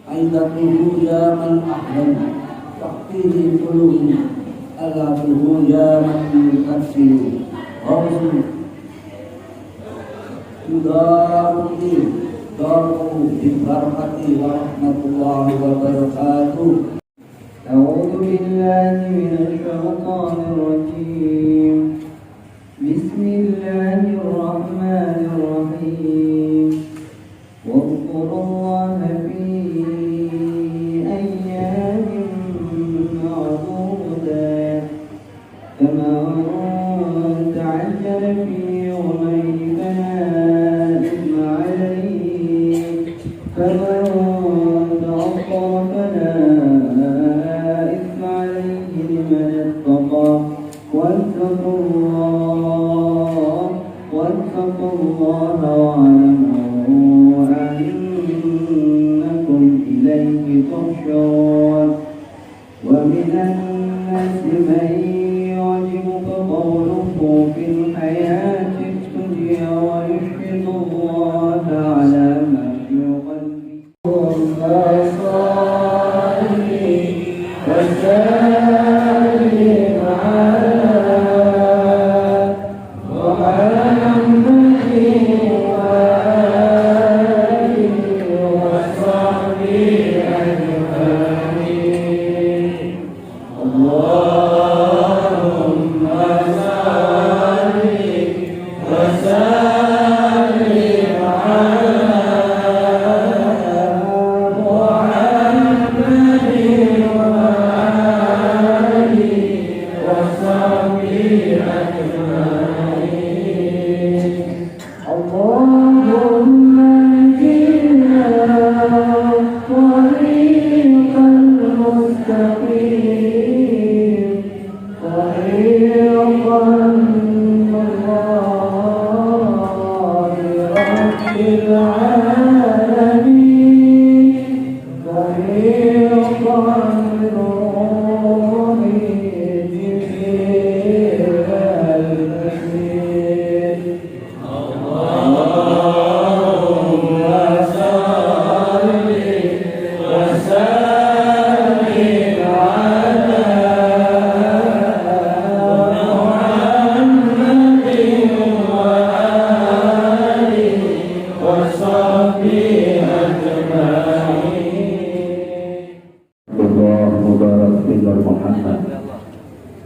عندته يا من أحلم تقتيه قلوب ألعبه يا من يكفر غوث يدارك داره بالبركة ورحمة الله وبركاته. أعوذ بالله من الشيطان الرجيم. بسم الله الرحمن الرحيم. واذكروا الله في أيام معدودات كما تعجل في يومين فلا إثم عليه فمن تأخر فلا إثم عليه لمن اتقى واتقوا الله واعلموا أنكم إليه تحشرون. ومن الناس من يعجبك قوله في الحياة الدنيا ويشهد الله على ما في قلبه والسائل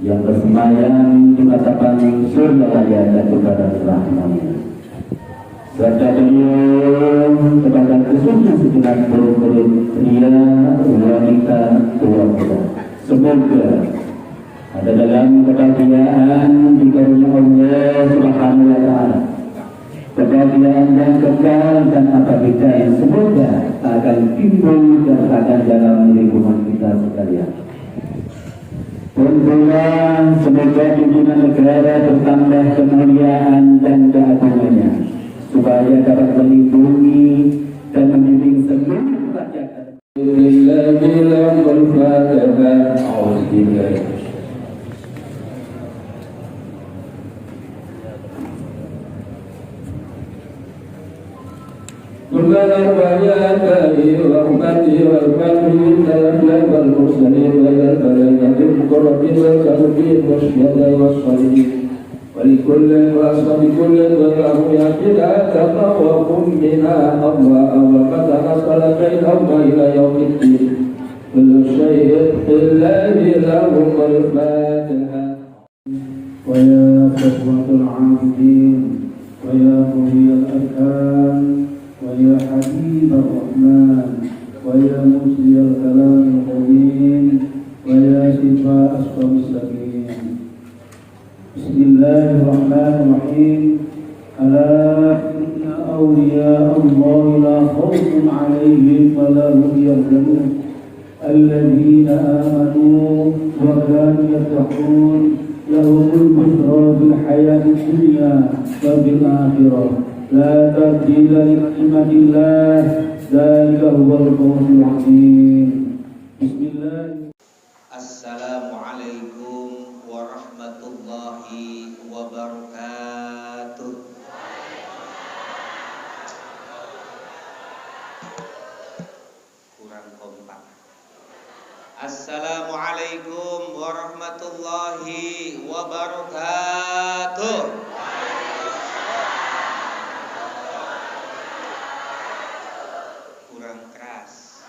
yang bersemayam di mata paling surga raya kepada Rahman, serta beliau kepada khususnya segenap buruk-buruk pria, wanita, tua-tua. Semoga ada dalam kebahagiaan di karunia Allah Subhanahu wa Ta'ala, kebahagiaan yang kekal dan abadi, semoga akan timbul dan akan dalam lingkungan kita sekalian. Tentunya semoga pimpinan negara bertambah kemuliaan dan keagungannya, supaya dapat melindungi dan membimbing seluruh rakyat. كلنا وإياك برحمته والفضل والأنبياء والمرسلين والملائكة المقربين والكاتبين والشهداء والصالحين ولكل وأصحاب كل والأولياء لا تطوقوا بنا الله ومتى نصل بينهم إلى يوم الدين كل شيء بالله لهم الفاتحة. ويا صفوة العابدين ويا مهي الأركان ويا حبيب الرحمن ويا مسلي الكلام القديم ويا شفاء أسقم السقيم. بسم الله الرحمن الرحيم. ألا إن أولياء الله لا خوف عليهم ولا هم يحزنون الذين آمنوا وكانوا يتقون لهم البشرى في الحياة الدنيا وفي الآخرة لا تبديل لكلمة الله ذلك هو الفوز العظيم. بسم الله. Assalamualaikum warahmatullahi wabarakatuh. kurang kompak. Assalamualaikum warahmatullahi wabarakatuh. Kurang keras.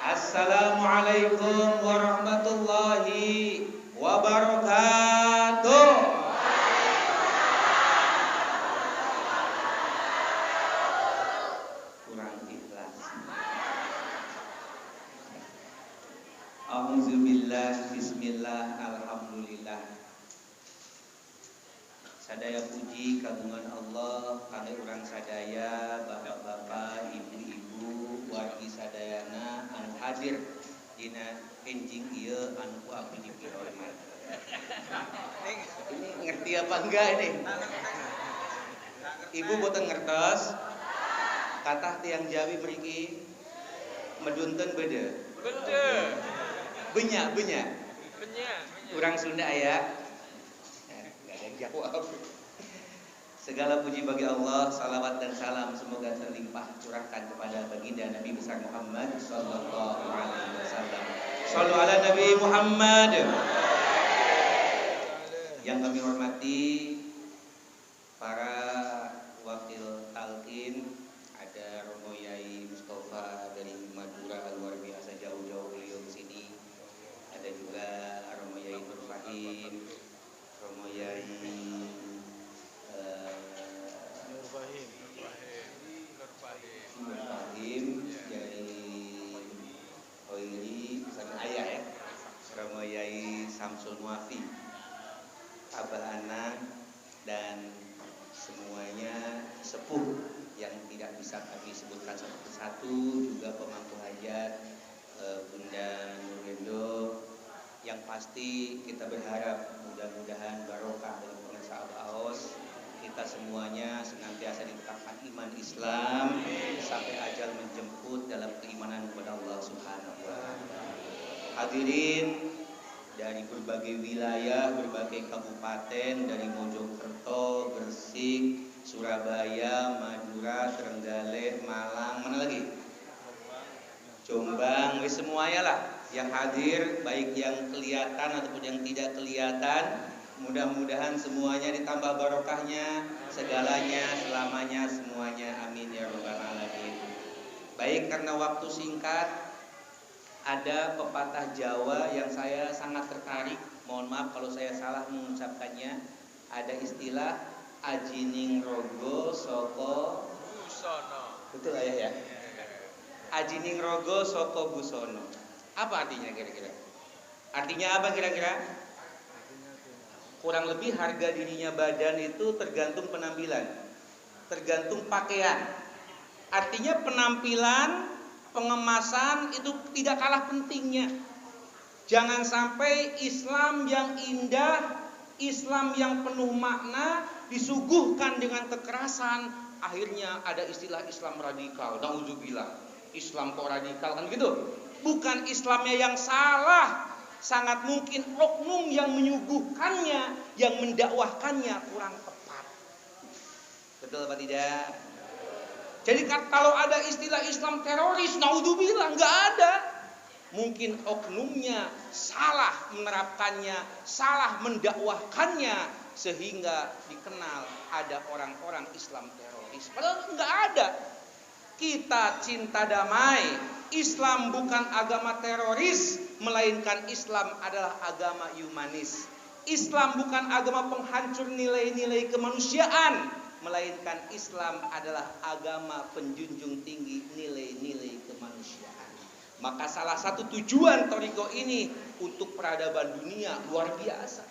Assalamualaikum warahmatullahi wabarakatuh. Kurang ikhlas. Auzubillah, bismillah, alhamdulillah. Sadaya puji kagungan Allah kangge urang sadaya, bapak-bapak, ibu-ibu, wargi sadayana anu hadir dina enjing ieu anu ku abdi dipihormat. Ini ngerti apa enggak ini? Ibu boten ngertos. Katah tiang Jawi mriki medunteun beudeu. Bener. Benya. Urang Sunda aya. Enggak ada yang jawab. Segala puji bagi Allah, salawat dan salam semoga terlimpah curahkan kepada baginda Nabi besar Muhammad sallallahu alaihi wasallam. Shallu ala Nabi Muhammad. Yang kami hormati para wakil talqin, ada Romo Yai Mustafa dari Madura, luar biasa jauh-jauh beliau ke sini. Ada juga Romo Yai Nur Fahim, Romo Yai Nur Fahim, Yai Hoiri, sana ayah ya, Romo Yai Samsul Muafi, Abah Anang, dan semuanya sepuh yang tidak bisa kami sebutkan satu persatu, juga pemangku hajat Bunda Nurendo. Yang pasti kita berharap mudah-mudahan barokah dari pengesah Aos, kita semuanya senantiasa ditetapkan iman Islam sampai ajal menjemput dalam keimanan kepada Allah Subhanahu wa taala. Hadirin dari berbagai wilayah, berbagai kabupaten, dari Mojokerto, Gresik, Surabaya, Madura, Trenggalek, Malang, mana lagi? Jombang, semuanya lah yang hadir, baik yang kelihatan ataupun yang tidak kelihatan. Mudah-mudahan semuanya ditambah barokahnya, segalanya, selamanya, semuanya. Amin ya rabbal alamin. Baik, karena waktu singkat, ada pepatah Jawa yang saya sangat tertarik. Mohon maaf kalau saya salah mengucapkannya. Ada istilah ajining rogo soko busono. Betul ayah ya? Ajining rogo soko busono. Apa artinya kira-kira? Artinya apa kira-kira? Kurang lebih harga dirinya badan itu tergantung penampilan, tergantung pakaian. Artinya penampilan, pengemasan itu tidak kalah pentingnya. Jangan sampai Islam yang indah, Islam yang penuh makna disuguhkan dengan kekerasan. Akhirnya ada istilah Islam radikal. Nauzubillah. Islam kok radikal kan gitu? Bukan Islamnya yang salah, sangat mungkin oknum yang menyuguhkannya, yang mendakwahkannya kurang tepat. Betul apa tidak? Jadi kalau ada istilah Islam teroris, naudzubillah, nggak ada. Mungkin oknumnya salah menerapkannya, salah mendakwahkannya, sehingga dikenal ada orang-orang Islam teroris. Padahal nggak ada. Kita cinta damai. Islam bukan agama teroris, melainkan Islam adalah agama humanis. Islam bukan agama penghancur nilai-nilai kemanusiaan, melainkan Islam adalah agama penjunjung tinggi nilai-nilai kemanusiaan. Maka salah satu tujuan Thariqah ini untuk peradaban dunia luar biasa.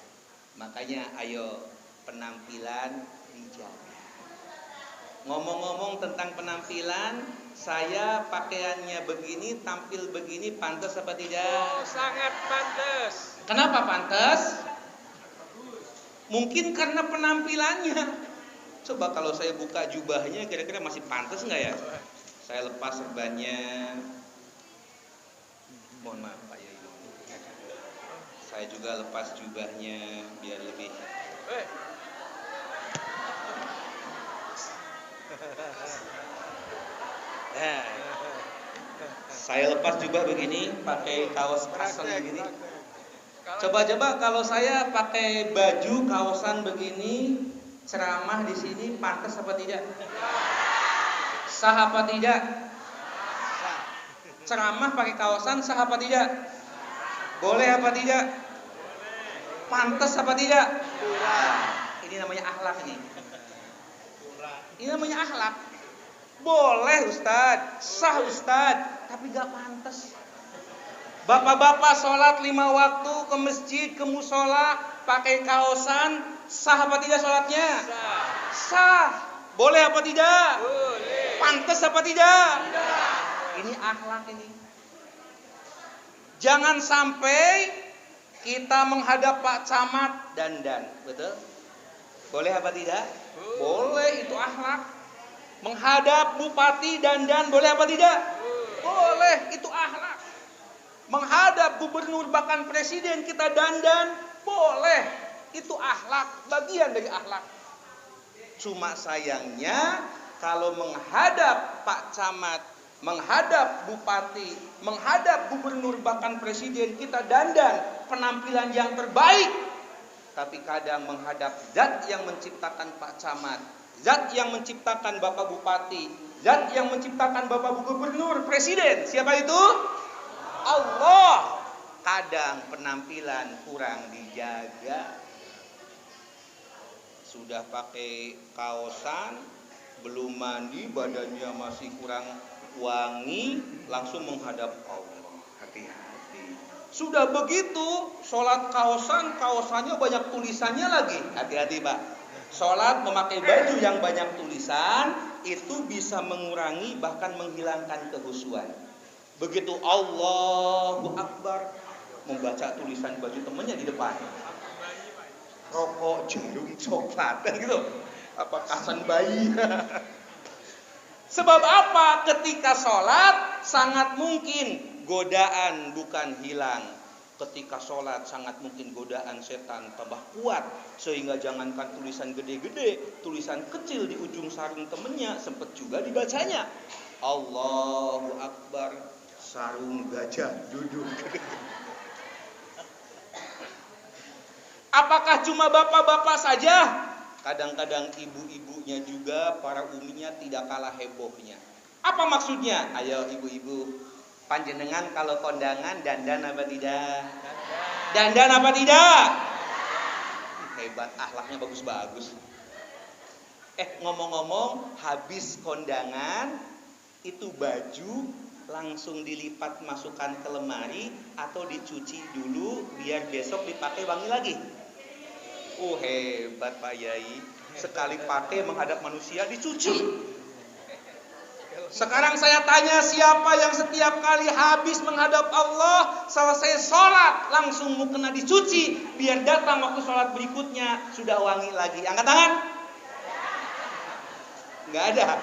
Makanya ayo penampilan dijaga. Ngomong-ngomong tentang penampilan, saya pakaiannya begini, tampil begini, pantas apa tidak? Oh, sangat pantas. Kenapa pantas? Mungkin karena penampilannya. Coba kalau saya buka jubahnya, kira-kira masih pantas nggak ya? Saya lepas serbannya. Mohon maaf Pak Yai. Saya juga lepas jubahnya biar lebih. Nah, Saya lepas jubah begini, pakai kaos custom begini. Coba-coba kalau saya pakai baju kaosan begini, ceramah di sini, pantas apa tidak? Sah apa tidak? Ceramah pakai kaosan sah apa tidak? Boleh apa tidak? Pantas apa tidak? Ini namanya akhlak nih. Ini namanya akhlak. Boleh Ustadz, sah Ustadz, tapi gak pantas. Bapak-bapak sholat 5 waktu ke masjid, ke musola, pakai kaosan, sah apa tidak sholatnya? Sah. Boleh apa tidak? Boleh. Pantas apa tidak? Ini akhlak ini. Jangan sampai kita menghadap Pak Camat dandan, betul? Boleh apa tidak? Boleh, itu akhlak. Menghadap Bupati dandan, boleh apa tidak? Boleh, itu akhlak. Menghadap gubernur bahkan presiden kita dandan, boleh, itu akhlak, bagian dari akhlak. Cuma sayangnya kalau menghadap Pak Camat, menghadap Bupati, menghadap gubernur bahkan presiden kita dandan penampilan yang terbaik, tapi kadang menghadap zat yang menciptakan Pak Camat, zat yang menciptakan Bapak Bupati, zat yang menciptakan Bapak Gubernur, Presiden. Siapa itu? Allah. Kadang penampilan kurang dijaga. Sudah pakai kaosan, belum mandi, badannya masih kurang wangi, langsung menghadap Allah. Hati-hati. Sudah begitu, sholat kaosannya banyak tulisannya lagi. Hati-hati Pak. Sholat memakai baju yang banyak tulisan itu bisa mengurangi bahkan menghilangkan kehusuan. Begitu Allahu Akbar, membaca tulisan baju temennya di depan. Rokok, jarum, coklat, kan gitu. Apa kasan bayi? Sebab apa? Ketika sholat sangat mungkin godaan bukan hilang. Ketika sholat sangat mungkin godaan setan tambah kuat. Sehingga jangankan tulisan gede-gede, tulisan kecil di ujung sarung temennya sempat juga dibacanya. Allahu Akbar, sarung gajah duduk. Apakah cuma bapak-bapak saja? Kadang-kadang ibu-ibunya juga, para uminya tidak kalah hebohnya. Apa maksudnya? Ayo ibu-ibu, panjenengan kalau kondangan dandan apa tidak? Dandan apa tidak? Hebat, akhlaknya bagus-bagus. Ngomong-ngomong, habis kondangan itu baju langsung dilipat masukkan ke lemari atau dicuci dulu biar besok dipakai wangi lagi? Hebat Pak Yai. Sekali pakai menghadap manusia dicuci. Sekarang saya tanya, siapa yang setiap kali habis menghadap Allah, selesai sholat langsung mukena dicuci, biar datang waktu sholat berikutnya sudah wangi lagi? Angkat tangan. Nggak ada.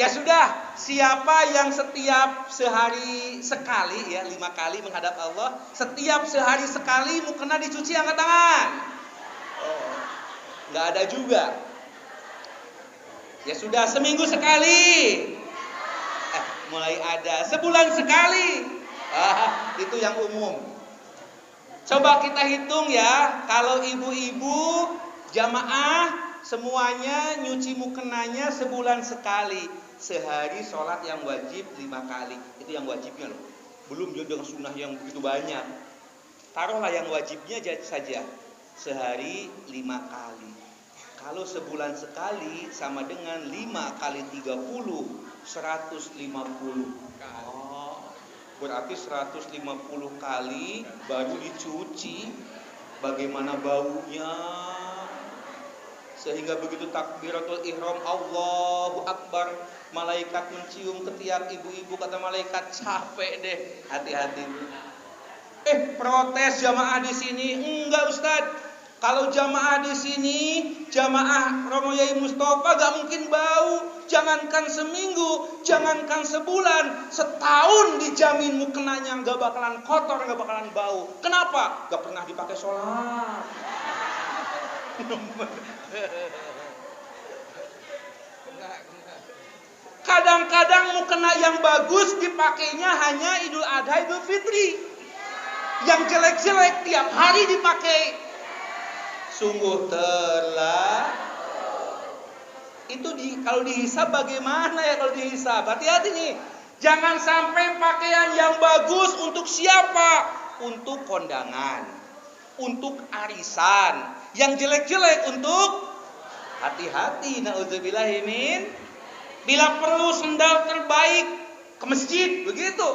Ya sudah, siapa yang setiap sehari sekali, ya 5 kali menghadap Allah, setiap sehari sekali mukena dicuci? Angkat tangan. Nggak ada juga. Ya sudah, seminggu sekali. Mulai ada sebulan sekali. Itu yang umum. Coba kita hitung ya, kalau ibu-ibu jamaah semuanya nyuci mukenanya sebulan sekali. Sehari sholat yang wajib 5 kali. Itu yang wajibnya loh. Belum juga sunnah yang begitu banyak. Taruhlah yang wajibnya saja. Sehari 5 kali. Kalau sebulan sekali sama dengan 5 kali 30, 150. Berarti 150 kali baru dicuci. Bagaimana baunya? Sehingga begitu takbiratul ihram, Allahu Akbar, malaikat mencium ketiak ibu-ibu, kata malaikat, capek deh. Hati-hati. Protes jamaah di sini. Enggak Ustadz. Kalau jamaah di sini, jamaah Romo Yai Mustafa gak mungkin bau. Jangankan seminggu, jangankan sebulan, setahun dijamin mukenanya gak bakalan kotor, gak bakalan bau. Kenapa? Gak pernah dipakai sholat. Kadang-kadang mukena yang bagus dipakainya hanya Idul Adha, Idul Fitri. Yang jelek-jelek tiap hari dipakai. Sungguh telah. Itu kalau dihisab bagaimana ya kalau dihisab? Hati-hati nih. Jangan sampai pakaian yang bagus untuk siapa? Untuk kondangan. Untuk arisan. Yang jelek-jelek untuk hati-hati. Na'udzubillahimin. Bila perlu sendal terbaik ke masjid, begitu.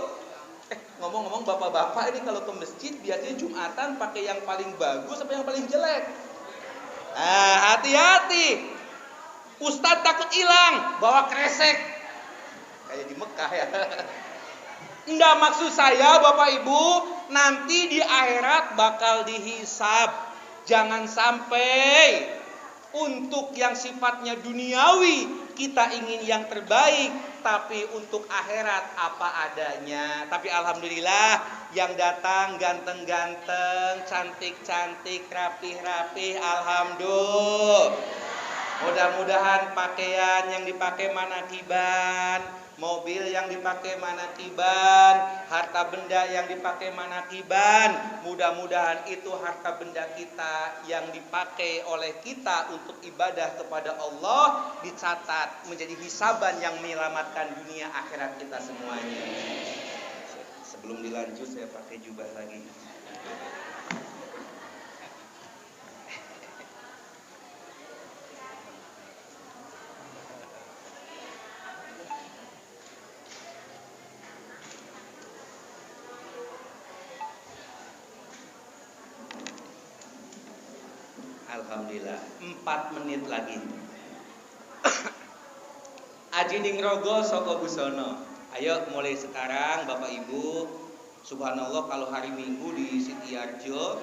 Ngomong-ngomong bapak-bapak ini kalau ke masjid biasanya Jumatan pakai yang paling bagus apa yang paling jelek? Nah, hati-hati. Ustadz takut hilang, bawa kresek. Kayak di Mekah ya. Enggak, maksud saya Bapak Ibu, nanti di akhirat bakal dihisab. Jangan sampai untuk yang sifatnya duniawi kita ingin yang terbaik, tapi untuk akhirat apa adanya. Tapi alhamdulillah yang datang ganteng-ganteng, cantik-cantik, rapih-rapih, alhamdulillah. Mudah-mudahan pakaian yang dipakai manakiban, mobil yang dipakai manakiban, harta benda yang dipakai manakiban, mudah-mudahan itu harta benda kita yang dipakai oleh kita untuk ibadah kepada Allah dicatat menjadi hisaban yang menyelamatkan dunia akhirat kita semuanya. Sebelum dilanjut saya pakai jubah lagi. Alhamdulillah, 4 menit lagi. Aji ningrogo soko busono. Ayo mulai sekarang Bapak Ibu. Subhanallah kalau hari Minggu di Sitiarjo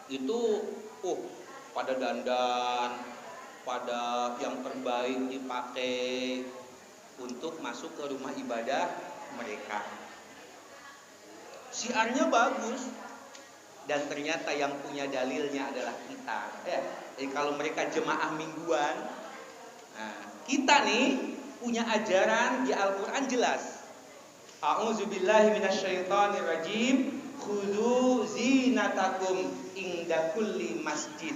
itu pada dandan, pada yang terbaik dipakai untuk masuk ke rumah ibadah mereka. Siarnya bagus. Dan ternyata yang punya dalilnya adalah kita. Jadi kalau mereka jemaah mingguan, nah, kita nih punya ajaran di Al-Quran jelas. A'udzubillahi minasyaitonirrajim. Khudzu zinatakum inda kulli masjid.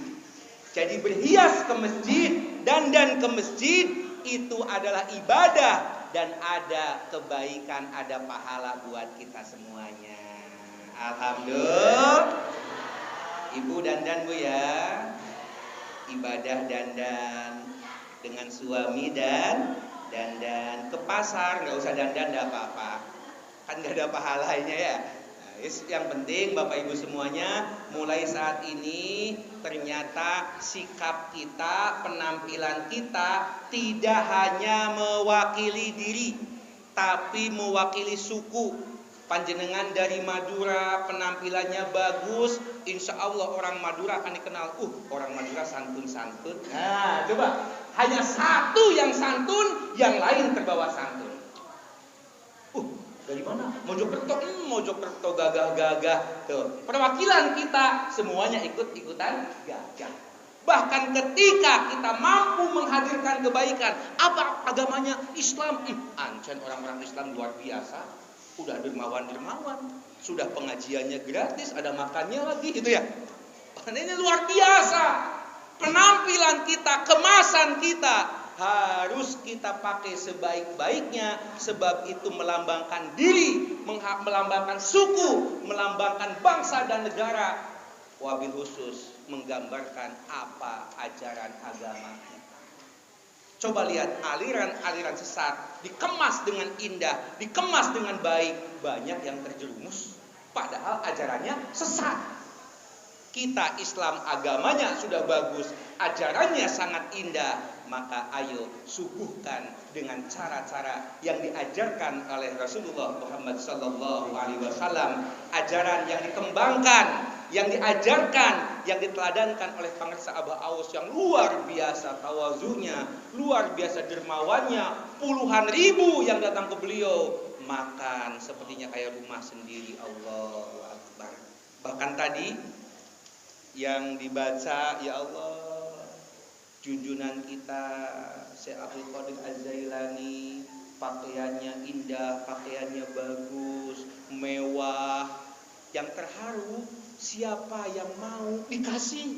Jadi berhias ke masjid, dandan ke masjid itu adalah ibadah dan ada kebaikan, ada pahala buat kita semuanya. Alhamdulillah. Ibu dandan Bu ya. Ibadah dandan dengan suami dan dandan ke pasar, nggak usah dandan, nggak apa-apa. Kan nggak ada pahalanya ya. Nah, yang penting Bapak Ibu semuanya, mulai saat ini ternyata sikap kita, penampilan kita tidak hanya mewakili diri, tapi mewakili suku. Panjenengan dari Madura, penampilannya bagus, insya Allah orang Madura akan dikenal. Orang Madura santun-santun. Nah, coba hanya satu yang santun, yang lain terbawa santun. Dari mana? Mojokerto gagah-gagah. Tuh, perwakilan kita semuanya ikut-ikutan gagah. Bahkan ketika kita mampu menghadirkan kebaikan, apa agamanya? Islam. Ancen orang-orang Islam luar biasa. Udah dermawan-dermawan, sudah pengajiannya gratis, ada makannya lagi gitu ya. Ini luar biasa. Penampilan kita, kemasan kita harus kita pakai sebaik-baiknya, sebab itu melambangkan diri, melambangkan suku, melambangkan bangsa dan negara. Wabil khusus menggambarkan apa ajaran agama kita. Coba lihat aliran-aliran sesat dikemas dengan indah, dikemas dengan baik, banyak yang terjerumus padahal ajarannya sesat. Kita Islam agamanya sudah bagus, ajarannya sangat indah, maka ayo suguhkan dengan cara-cara yang diajarkan oleh Rasulullah Muhammad SAW, ajaran yang dikembangkan, yang diajarkan, yang diteladankan oleh Pangersa Abah Aus yang luar biasa tawazunya, luar biasa dermawannya, puluhan ribu yang datang ke beliau makan sepertinya kayak rumah sendiri. Allahu Akbar. Bahkan tadi yang dibaca, ya Allah, junjunan kita Syekh Abdul Qadir Az-Zailani, pakaiannya indah, pakaiannya bagus, mewah. Yang terharu, siapa yang mau dikasih?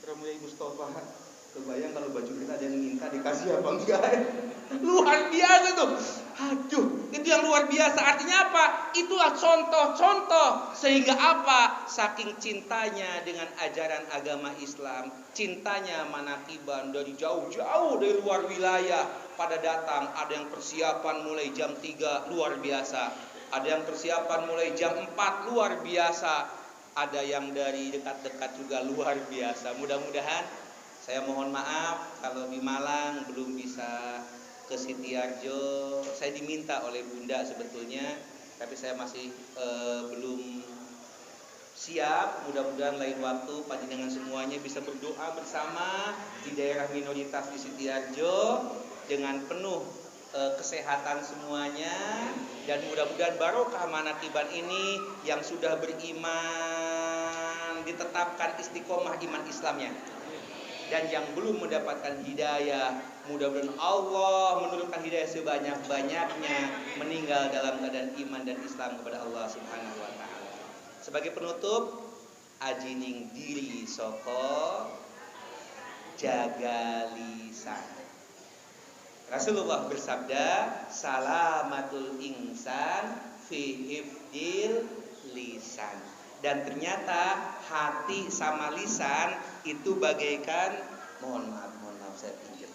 Rombongan Mustafa, kebayang kalau baju kita ada yang minta dikasih apa enggak? Luar biasa tuh. Aduh, itu yang luar biasa. Artinya apa? Itulah contoh-contoh. Sehingga apa? Saking cintanya dengan ajaran agama Islam, cintanya manakiban dari jauh-jauh dari luar wilayah pada datang. Ada yang persiapan mulai jam 3, luar biasa. Ada yang persiapan mulai jam 4, luar biasa. Ada yang dari dekat-dekat juga luar biasa. Mudah-mudahan, saya mohon maaf kalau di Malang belum bisa ke Sitiarjo. Saya diminta oleh Bunda sebetulnya, tapi saya masih belum siap. Mudah-mudahan lain waktu panjenengan semuanya bisa berdoa bersama di daerah minoritas di Sitiarjo dengan penuh kesehatan semuanya, dan mudah-mudahan barokah manakiban ini yang sudah beriman ditetapkan istiqomah iman Islamnya, dan yang belum mendapatkan hidayah mudah-mudahan Allah menurunkan hidayah sebanyak-banyaknya, meninggal dalam keadaan iman dan Islam kepada Allah Subhanahu wa taala. Sebagai penutup, ajining diri soko jaga lisan. Rasulullah bersabda, salamatul insan fi hifdil lisan. Dan ternyata hati sama lisan itu bagaikan, mohon maaf saya pinjam.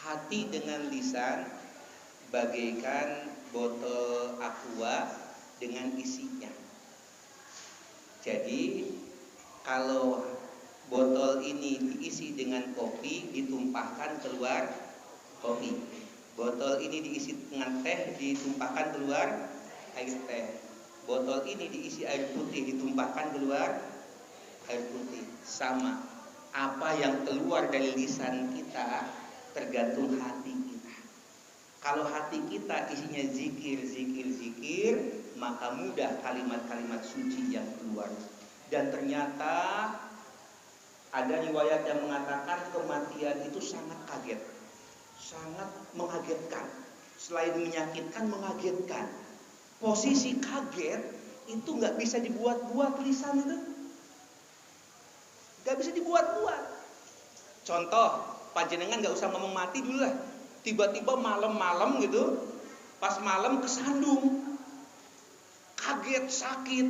Hati dengan lisan bagaikan botol aqua dengan isinya. Jadi kalau botol ini diisi dengan kopi, ditumpahkan keluar kopi. Botol ini diisi dengan teh, ditumpahkan keluar air teh. Botol ini diisi air putih, ditumpahkan keluar air putih. Sama, apa yang keluar dari lisan kita tergantung hati kita. Kalau hati kita isinya zikir, maka mudah kalimat-kalimat suci yang keluar. Dan ternyata ada riwayat yang mengatakan kematian itu sangat kaget, sangat mengagetkan. Selain menyakitkan, mengagetkan. Posisi kaget itu nggak bisa dibuat-buat, lisan itu nggak bisa dibuat-buat. Contoh, panjenengan nggak usah ngomong mati dulu lah. Tiba-tiba malam-malam gitu, pas malam kesandung, kaget, sakit.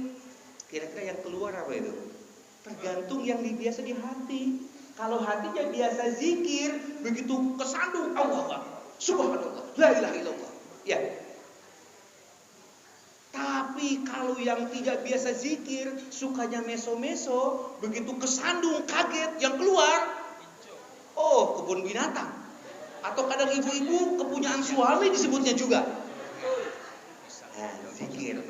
Kira-kira yang keluar apa itu? Tergantung yang biasa di hati. Kalau hatinya biasa zikir, begitu kesandung, Allah, subhanallah, la ilaha illallah. Ya. Tapi kalau yang tidak biasa zikir, sukanya meso-meso, begitu kesandung, kaget, yang keluar, oh, kebun binatang. Atau kadang ibu-ibu kepunyaan suami disebutnya juga. Nah, zikir.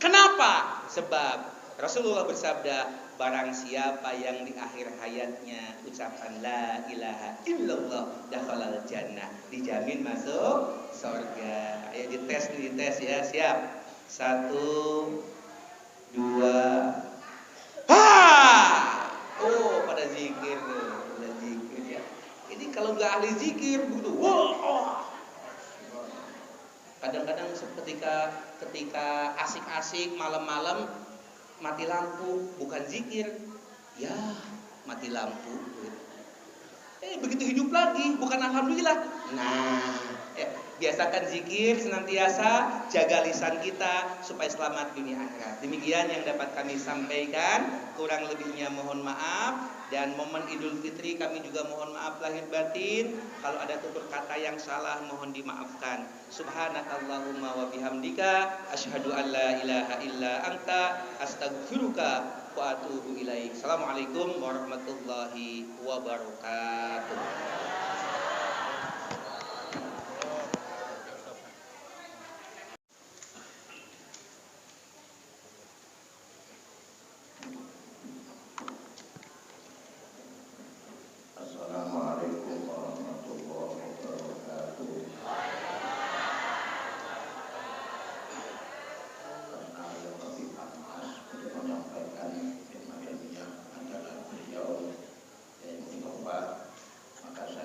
Kenapa? Sebab Rasulullah bersabda, barang siapa yang di akhir hayatnya ucapan la ilaha illallah dakhalal jannah, dijamin masuk surga. Ayo dites ya, siap. 1, 2. Oh, pada zikir ya. Ini kalau nggak ahli zikir begitu, kadang-kadang ketika asik-asik malam-malam mati lampu, bukan zikir, ya mati lampu. Begitu hidup lagi, bukan alhamdulillah. Nah, biasakan zikir senantiasa, jaga lisan kita supaya selamat dunia akhirat. Demikian yang dapat kami sampaikan, kurang lebihnya mohon maaf. Dan momen Idul Fitri kami juga mohon maaf lahir batin. Kalau ada tutur kata yang salah mohon dimaafkan. Subhanakallahumma wa bihamdika asyhadu an la ilaha illa anta astaghfiruka wa atubu ilaik. Assalamualaikum warahmatullahi wabarakatuh. Assalamualaikum warahmatullahi wabarakatuh. Karena yang lebih pantas untuk menyampaikan materi yang adalah beliau Mustafa, maka saya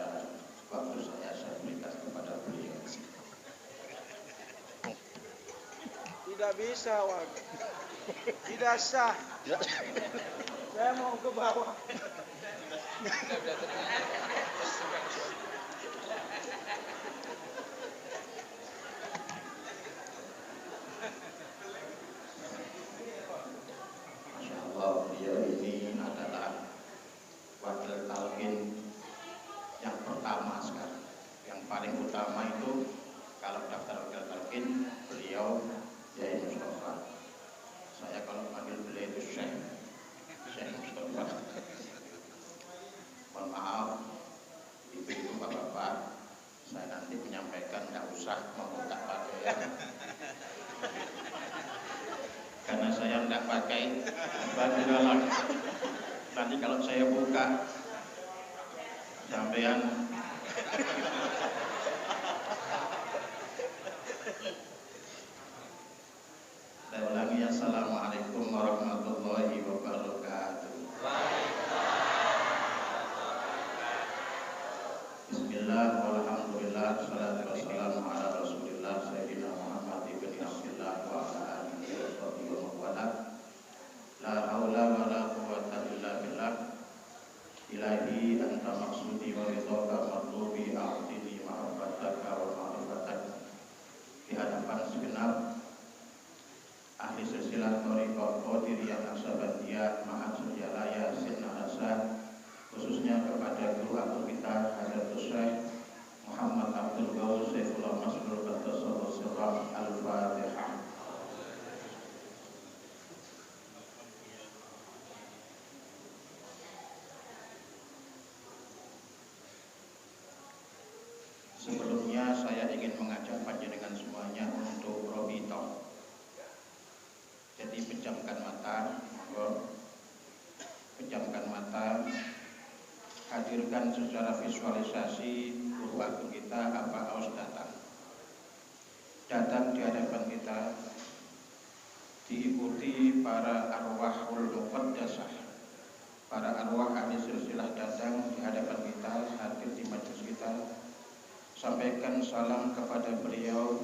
Tidak bisa, Wak. Tidak sah. Saya mau ke bawah. Masya Allah, beliau ini adalah wakil talqin yang pertama sekarang. Yang paling utama itu kalau daftar wakil talqin, beliau Yai Mustafa. Saya kalau panggil beliau itu Syekh Mustafa. Mohon maaf, ibu-ibu bapak-bapak, saya nanti menyampaikan nggak usah membuka pakaian. Karena saya tidak pakai baju dalam. Nanti kalau saya buka, sampean saya ulangi, assalamualaikum warahmatullahi wabarakatuh. Bismillah, walhamdulillah, salatu wassalamu ala rasulillah sayyidina Muhammad ibn Abdillah wa ala alihi wa sahbihi wa mawala. La haula wa la quwwata illa billah. Ilahi anta maksudi wa ridhaka matlubi a'tini ma'afataka wa ma'rifatak. Di hadapan segenap ahli silsilah thariqah qadiriyah naksabandiyah ma'at sujalaya sinna rasa, khususnya kepada guru akul kita Hadratus Syekh Muhammad Abdul Ghaus Saifullah Masrur Qaddasallahu sirrah. Al-Fatihah. Sebelumnya saya ingin mengajak panjenengan semuanya untuk robito. Jadi pejamkan mata, monggo. Pejamkan mata, hadirkan secara visualisasi guru agung kita Aba Aus datang di hadapan kita, diikuti para arwahul muqaddasah, para arwah ahli silsilah datang di hadapan kita, hadir di majelis kita. Sampaikan salam kepada beliau.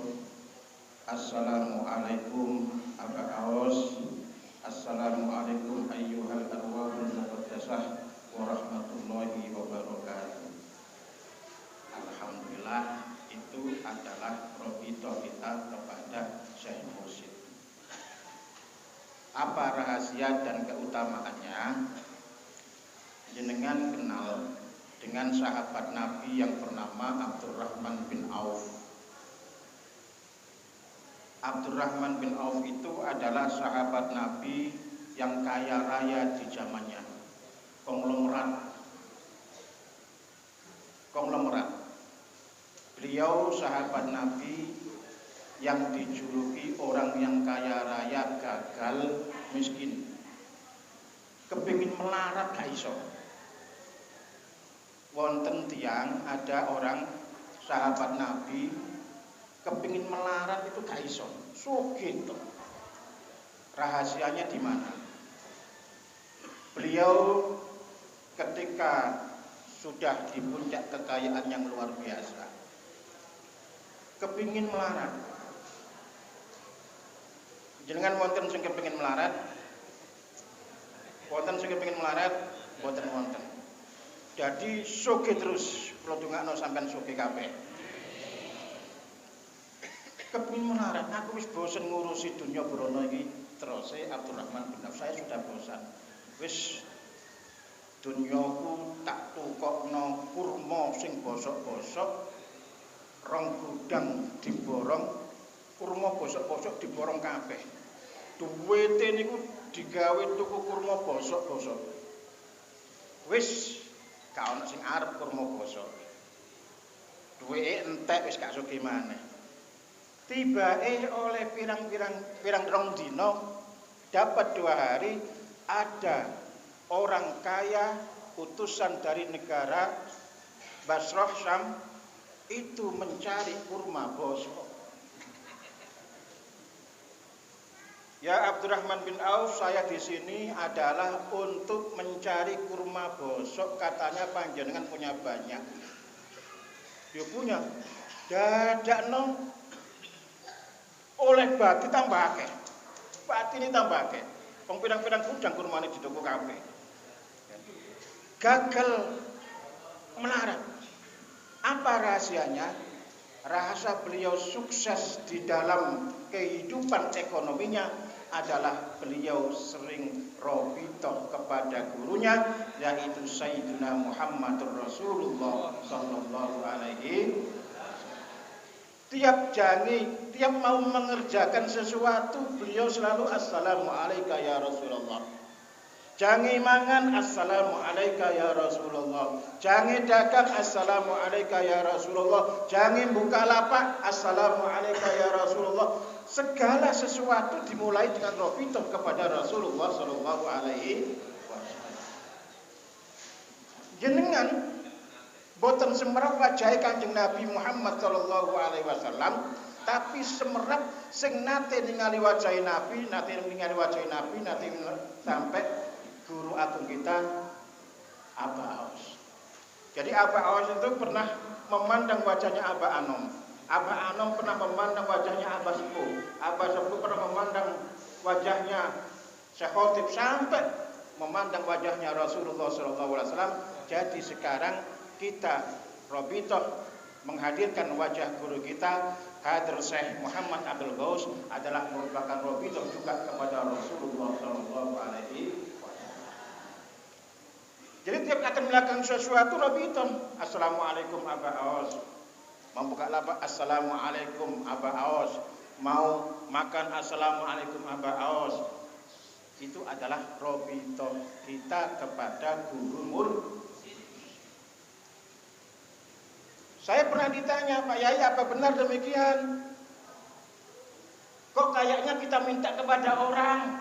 Assalamualaikum Aba Aus. Assalamualaikum ayyuhal arwahul muqaddasah warahmatullahi wabarakatuh. Alhamdulillah, itu adalah robito kita kepada Syekh Mursyid. Apa rahasia dan keutamaannya? Jenengan kenal dengan sahabat Nabi yang bernama Abdurrahman bin Auf. Abdurrahman bin Auf itu adalah sahabat Nabi yang kaya raya di zamannya. Konglomerat. Beliau sahabat Nabi yang dijuluki orang yang kaya raya, gagal, miskin. Kepingin melarat gak iso. Wonten tiang, ada orang sahabat Nabi kepingin melarat itu gak iso. Sugih to. Rahasianya di mana? Beliau ketika sudah di puncak kekayaan yang luar biasa, kepingin melarat. Jenengan wonten sing kepingin melarat? Wonten sing kepingin melarat? Wonten wonten. Jadi sugih terus, kula dongakno sampean sugih kabeh. Kepingin melarat, aku wis bosen ngurusi dunia brono iki terus. Abdurrahman bin Auf, saya sudah bosan. Wis dunyaku tak tukokno kurma sing bosok-bosok, rong gudang diborong, kurma bosok-bosok diborong kabeh. Duwite niku digawe tuku kurma bosok-bosok. Wis gak ono sing arep kurma bosok. Duweke entek wis gak sugih maneh. Tibae oleh pirang rong dina, dapat 2 hari, ada orang kaya utusan dari negara Basrah Syam itu mencari kurma bosok. Ya Abdurrahman bin Auf, saya di sini adalah untuk mencari kurma bosok. Katanya panjenengan punya banyak. Dia punya. Dadakno oleh bati tambah akeh. Bati ini tambah akeh. Wong pirang-pirang gudang kurmane di toko kabeh. Gagal melarat. Apa rahasianya? Rahasia beliau sukses di dalam kehidupan ekonominya adalah beliau sering robitoh kepada gurunya, yaitu Sayyidina Muhammadur Rasulullah sallallahu alaihi. Tiap mau mengerjakan sesuatu, beliau selalu assalamu alayka ya Rasulullah. Jangan mangan, assalamu alayka ya Rasulullah. Jangan dagang, assalamu alayka ya Rasulullah. Jangan buka lapak, assalamu alayka ya Rasulullah. Segala sesuatu dimulai dengan robitoh kepada Rasulullah sallallahu alaihi wasallam. Jenengan boten semerap wajah Kanjeng Nabi Muhammad sallallahu alaihi wasallam, tapi semerap sing nate ningali wajah Nabi, nate sampai guru agung kita Aba Aos. Jadi Aba Aos itu pernah memandang wajahnya Aba Anom. Aba Anom pernah memandang wajahnya Aba Sepuh. Aba Sepuh pernah memandang wajahnya Syekh Khotib sampai memandang wajahnya Rasulullah SAW. Jadi sekarang kita robitoh menghadirkan wajah guru kita Hadir Syekh Muhammad Abdul Ghaus adalah merupakan robitoh juga kepada Rasulullah SAW. Jadi tiap akan melakukan sesuatu robitoh. Assalamualaikum Aba Aos. Mau buka lapak, assalamualaikum Aba Aos. Mau makan, assalamualaikum Aba Aos. Itu adalah robitoh kita kepada guru murid. Saya pernah ditanya, Pak Yai, apa benar demikian? Kok kayaknya kita minta kepada orang,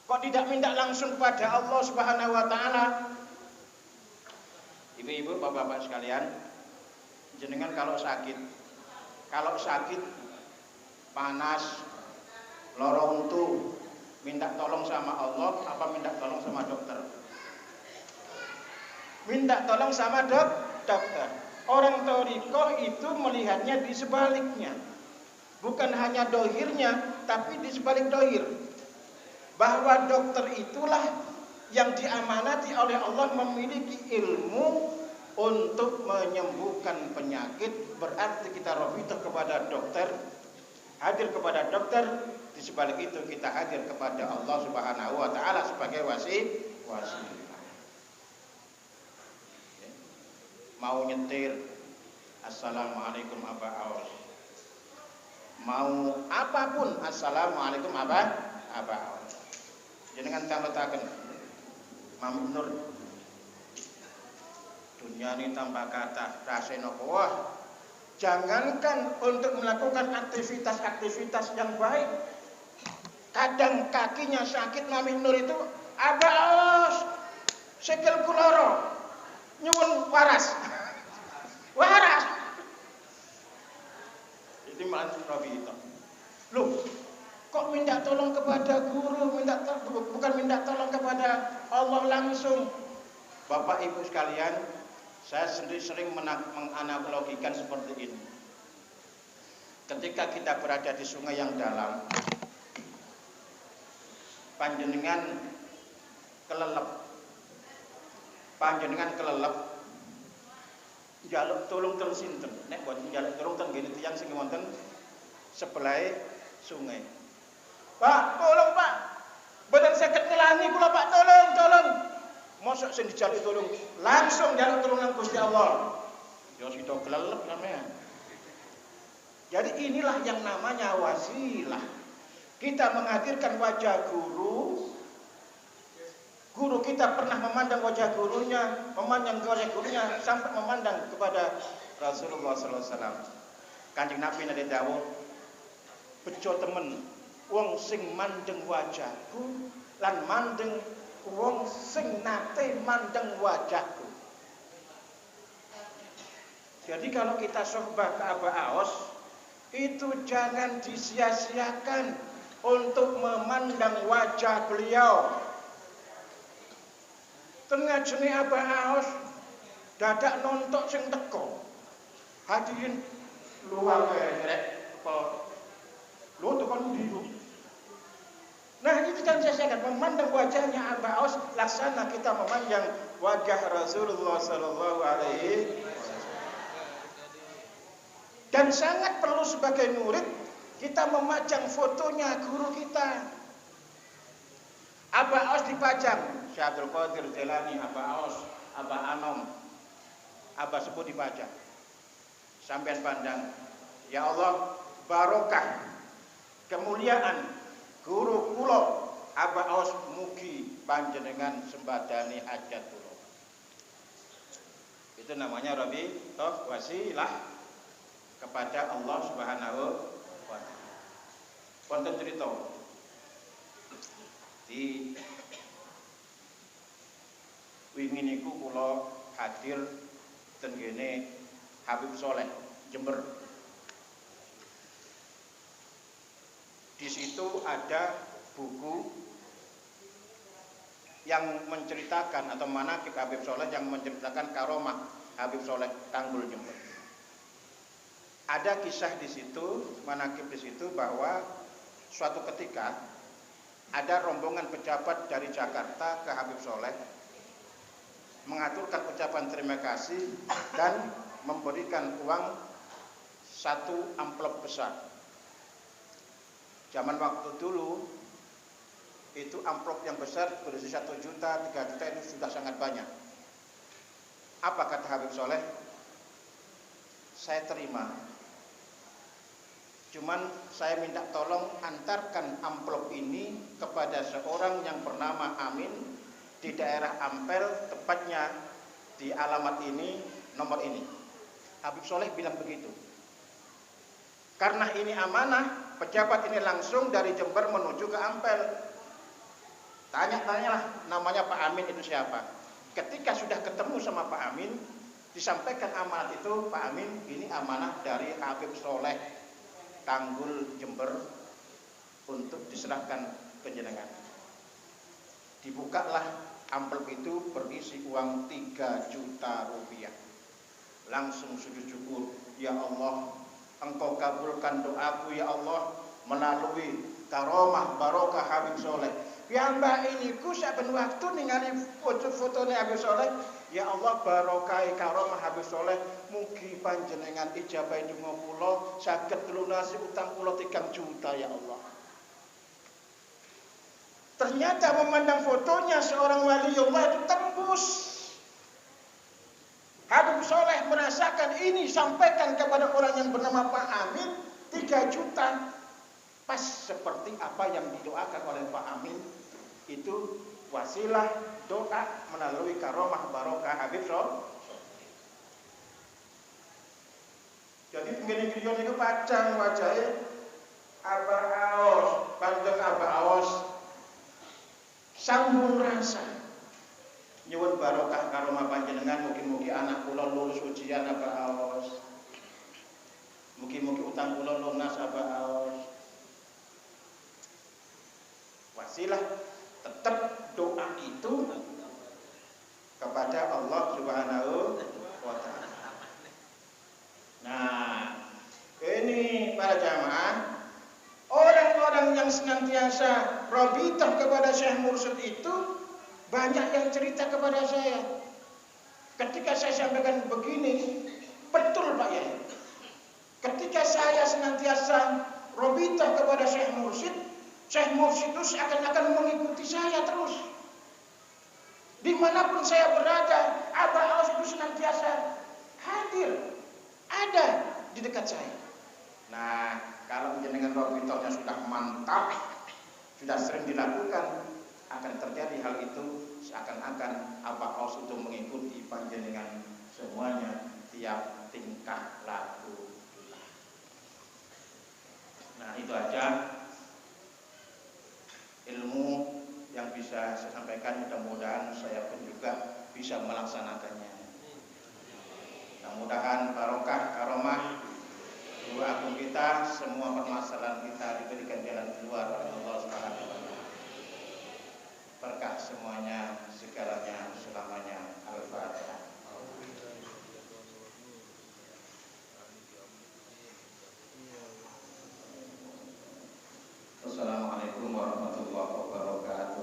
kok tidak minta langsung kepada Allah Subhanahu wa taala? Ibu-ibu, bapak-bapak sekalian, jenengan kalau sakit panas, lara untu, minta tolong sama Allah apa minta tolong sama dokter? Minta tolong sama dokter. Orang thariqah itu melihatnya di sebaliknya. Bukan hanya dohirnya, tapi di sebalik dohir. Bahwa dokter itulah yang diamanati oleh Allah memiliki ilmu untuk menyembuhkan penyakit. Berarti kita robitoh kepada dokter, hadir kepada dokter. Di sebalik itu kita hadir kepada Allah Subhanahu wa taala sebagai wasilah. Mau nyetir, assalamualaikum Aba Aos. Mau apapun, assalamualaikum Aba Aos. Jenengan tamletaken Mam Nur. Dunia ini tambah kata rasena wah. Jangankan untuk melakukan aktivitas-aktivitas yang baik. Kadang kakinya sakit Mami Nur itu, Aba Aos, sikil kuloro, nyuwun waras. Waras. Itu makna robitoh. Loh, kok minta tolong kepada guru, bukan minta tolong kepada Allah langsung. Bapak Ibu sekalian, saya sendiri sering menganalogikan seperti ini. Ketika kita berada di sungai yang dalam, panjenengan kelelep, jaluk tolong teng sinten. Nek boten jaluk tolong teng ngene tiyang sing wonten sebelah sungai. Pak, tolong Pak. Boten saged ngelani kula Pak, tolong. Mosok sing dijaluk tolong, langsung jaluk tolong nang Gusti Allah. Ya sida kelelep sampean. Jadi inilah yang namanya wasilah. Kita menghadirkan wajah guru. Guru kita pernah memandang wajah gurunya, sampai memandang kepada Rasulullah SAW. Kanjeng Nabi nate dawuh, bejo temen wong sing mandeng wajahku lan mandeng wong sing nate mandeng wajahku. Jadi kalau kita sohbah ke Aba Aos, itu jangan disia-siakan untuk memandang wajah beliau. Tengah jene Aba Aos dadak nontok sing teko. Hadirin luar rek apa Lo tuh kan dulu. Nah itu kan saya katakan, memandang wajahnya Aba Aus laksana kita memandang wajah Rasulullah Sallallahu Alaihi Wasallam. Dan sangat perlu sebagai murid kita memajang fotonya guru kita. Aba Aus dipajang, Syekh Abdul Qadir Jailani, Aba Aus, Aba Anom, Aba Sepuh dipajang. Sampean pandang, ya Allah barokah kemuliaan guru kula Aba Aus mugi panjenengan sembadani hajat kula. Itu namanya rabithah wasilah kepada Allah Subhanahu wa taala. Wonten cerita di wingi niku kula hadir ten kene Habib Soleh Jember. Di situ ada buku yang menceritakan atau manaqib Habib Soleh yang menceritakan karomah Habib Soleh Tanggul Jember. Ada kisah di situ, manaqib di situ bahwa suatu ketika ada rombongan pejabat dari Jakarta ke Habib Soleh mengaturkan ucapan terima kasih dan memberikan uang 1 amplop besar. Zaman waktu dulu itu amplop yang besar berisi 1 juta, 3 juta itu sudah sangat banyak. Apa kata Habib Soleh? Saya terima. Cuman saya minta tolong antarkan amplop ini kepada seorang yang bernama Amin di daerah Ampel, tepatnya di alamat ini, nomor ini. Habib Soleh bilang begitu. Karena ini amanah, pejabat ini langsung dari Jember menuju ke Ampel. Tanya-tanyalah namanya Pak Amin itu siapa. Ketika sudah ketemu sama Pak Amin, disampaikan amanat itu, Pak Amin ini amanah dari Habib Soleh Tanggul Jember untuk diserahkan penjenengan. Dibukalah amplop itu berisi uang 3 juta rupiah. Langsung sujud syukur, ya Allah, Engkau kabulkan doaku ya Allah melalui karomah barokah Habib Soleh. Piyambak ini ku saben waktu ningali foto-fotone Habib Soleh, ya Allah barokai karomah Habib Soleh, mugi panjenengan ijabahi donga kula saged lunasi utang kula 3 juta ya Allah. Ternyata memandang fotonya seorang waliullah itu tembus. Habib Soleh merasakan ini, sampaikan kepada orang yang bernama Pak Amin 3 juta. Pas seperti apa yang didoakan oleh Pak Amin. Itu wasilah doa melalui karomah barokah Habib Soleh. Jadi pengiring-pengiring itu pacang wajahnya Aba Aus, panjang Aba Aus, sambung rasa. Nyuwun barokah karomah panjenengan, mugi-mugi anak kula lulus ujian Aba Aus. Mugi-mugi utang kula lunas Aba Aus. Wasilah tetap doa itu kepada Allah Subhanahu wa taala. Nah, ini para jamaah, orang-orang yang senantiasa rabithah kepada Syekh Mursyid itu banyak yang cerita kepada saya. Ketika saya sampaikan begini, betul Pak ya. Ketika saya senantiasa rabithah kepada Syekh Mursyid itu seakan-akan mengikuti saya terus. Dimanapun saya berada, Aba Aus itu senantiasa hadir, ada di dekat saya. Nah, kalau jenengan rabithahnya sudah mantap, sudah sering dilakukan, akan terjadi hal itu seakan-akan Aba Aus itu mengikuti panjenengan semuanya tiap tingkah laku. Nah, itu aja ilmu yang bisa saya sampaikan, mudah-mudahan saya pun juga bisa melaksanakannya. Mudah-mudahan barokah karomah guru agung kita, semua permasalahan kita diberikan jalan keluar oleh Allah Subhanahu wa taala. Berkah semuanya, segalanya, selamanya. Al-Fatihah. Assalamualaikum warahmatullahi wabarakatuh.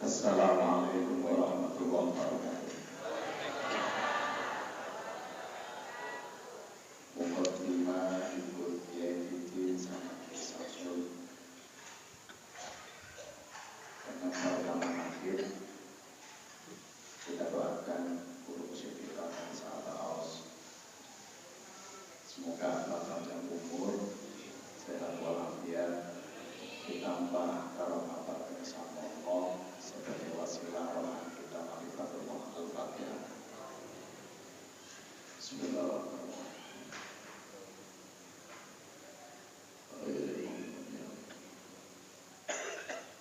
Assalamualaikum warahmatullahi wabarakatuh. Mukaddimah ikut Yaitu sangat Sasul. Karena pertama akhir kita doakan guru usia kita dan sahabat aus. Semoga Allah panjang umur, sehat walafiat, ditambah karomah barakah sama Allah sebagai wasilah rohani kita Ma'ifatullah Al-Fatihah. Bismillahirrahmanirrahim.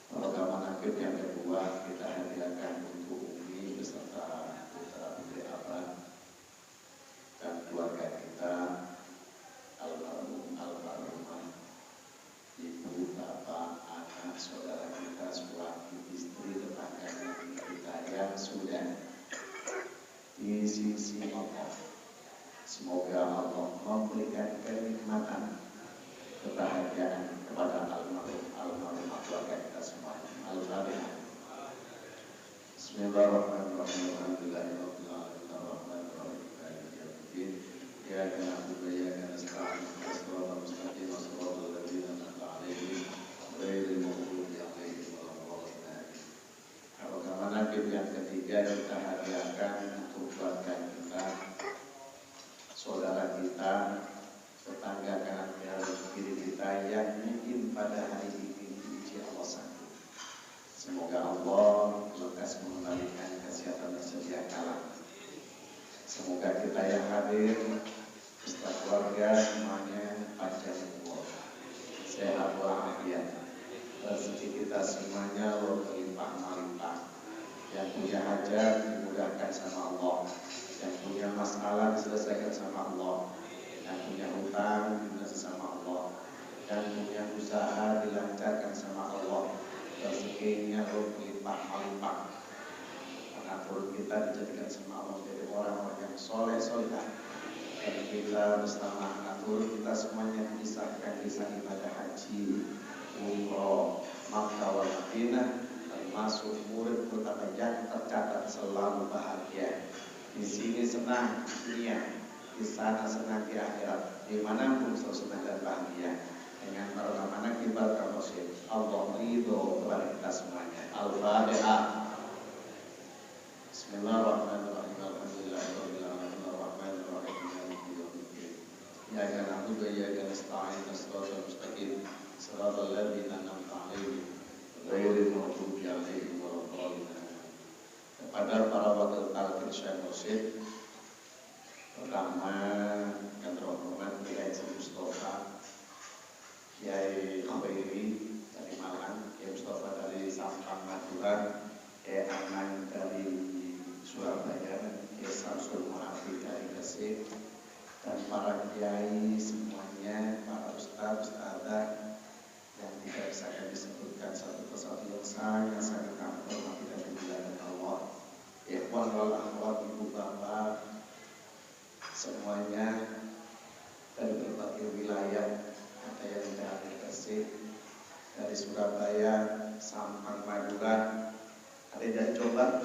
Program akhir yang kedua kita hadiahkan untuk Umi beserta putra putri abang dan keluarga kita, almarhumah, ibu, bapak, anak, saudara kita, suami, istri, tetangga kita yang sudah di sisi Allah. Semoga Allah memberikan kenikmatan, kebahagiaan kepada almarhumah keluarga kita semua. Al-Fatihah. Bismillahirrahmanirrahim. Alhamdulillahirabbil alamin arrahmanirrahim maliki yaumiddin. Iyyaka na'budu wa iyyaka nasta'in. Ihdinas mustaqim shiratal ladzina an'amta 'alaihim ghairil maghdubi 'alaihim waladdallin. Program manaqib yang ketiga kita hadiahkan untuk keluarga kita, saudara kita, tetangga kanan kiri kita yang mungkin pada hari ini diuji Allah sanggup. Semoga Allah lekas mengembalikan kesehatan dan sedia kala. Semoga kita yang hadir beserta keluarga semuanya panjang umur, sehat walafiat, rezeki kita semuanya berlimpah-limpah. Yang punya hajat dimudahkan sama Allah, yang punya masalah diselesaikan sama Allah, yang punya hutang dilunasi sama Allah, yang punya usaha dilancarkan sama Allah, rezekinya berlimpah-limpah. Karena perut kita dijadikan sama Allah menjadi orang-orang yang soleh-solehah. Dan kita bersama anak turun kita semuanya disahkan bisa ibadah haji, umroh, Makkah wal Madinah, termasuk murid pertama yang tercatat selalu bahagia. Di sini senang dunia, di sana senang di akhirat, dimanapun selalu senang dan bahagia. Dengan para manaqib al-karosid, Allah ridho kepada kita semuanya. Al-Fatihah. Bismillahirrahmanirrahim. Alhamdulillahirabbil alamin arrahmanirrahim maliki yaumiddin. Iyyaka na'budu wa iyyaka nasta'in. Shiratal mustaqim shiratal ladzina an'amta 'alaihim ghairil maghdubi 'alaihim waladdallin. Kepada para wakil talqin Syekh Mursyid, pertama yang terhormat Kiai Mustafa, Kiai Khairi dari Malang, Kiai Mustafa dari Sampang Madura, Kiai Aman dari Surabaya, Kiai Samsul Muhammad dari Gresik, dan para kiai semuanya, para ustadz-ustadzah yang tidak bisa kami sebutkan satu persatu yang sangat kami hormati dan dimuliakan Allah. Ikhwan wal akhwat, ibu bapak semuanya dari berbagai wilayah, ada yang dari Gresik, dari Surabaya, Sampang, Madura, ada yang dari Jombang.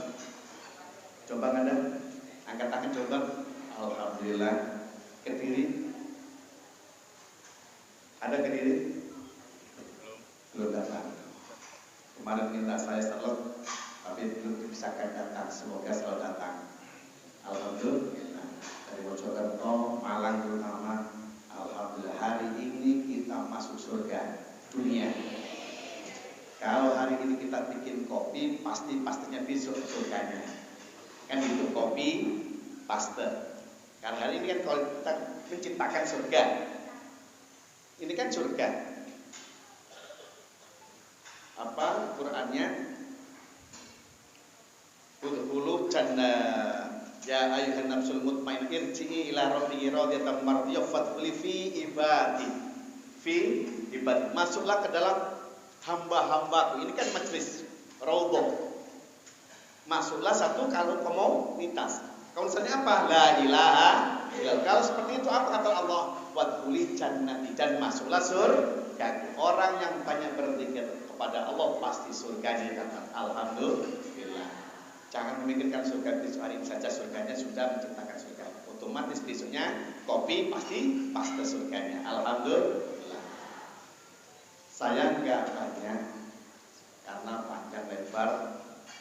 Jombang ada? Angkat tangan Jombang. Alhamdulillah. Kediri? Ada Kediri? Belum datang. Kemarin minta saya slot, tapi belum bisa datang. Semoga selalu datang. Alhamdulillah. Dari Mojokerto, Malang terutama, alhamdulillah hari ini kita masuk surga dunia. Kalau hari ini kita bikin kopi, pastinya besok surganya. Kan itu kopi paste. Karena hari ini kan kalau kita menciptakan surga, ini kan surga. Apa Qurannya? Udkhulu jannah ya ayyuhan nafsul mutmainnah irji'i ila rabbiki radiyatan mardiyah fadkhuli fi ibadi. Fi ibadi. Masuklah ke dalam hamba-hambaku. Ini kan majlis raudhah. Masuklah satu kalau komunitas. Kalau misalnya apa? La ilaha illallah. Kalau seperti itu apa kata Allah? wadkhuli jannati, dan masuklah surga. Orang yang banyak berzikir kepada Allah pasti surganya dapat. Alhamdulillah. Jangan memikirkan surga besok hari ini saja, surganya sudah menciptakan surga. Otomatis besoknya kopi pasti surganya. Alhamdulillah. Saya enggak banyak karena panjang lebar.